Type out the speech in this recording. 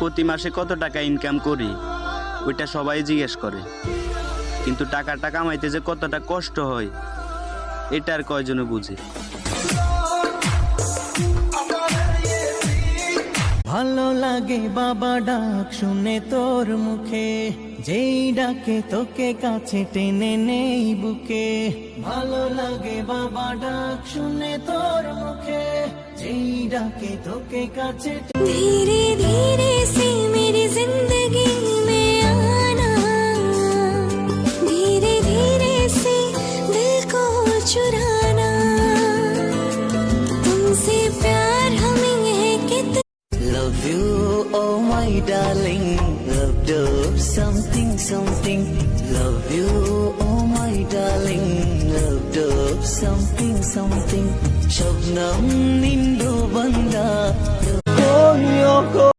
প্রতি মাসে কত টাকা ইনকাম করি ওইটা সবাই জিজ্ঞেস করে, কিন্তু টাকাটা কামাইতে যে কতটা কষ্ট হয় এটা আর কয়জনে বুঝে। ভালো লাগে বাবা ডাক শুনে তোর মুখে, যেই ডাকে তোকে কাছে টেনে নেই বুকে। ভালো লাগে বাবা ডাক শুনে তোর মুখে, যেই ডাকে তোকে কাছে। धीरे धीरे से मेरी जिंदगी में आना, धीरे धीरे से दिल को चुराना, तुमसे प्यार हमें है कितना। Love you, oh my darling. Love do something, something. Love you, oh my darling. Love do something, something. Shabnam nindu banda.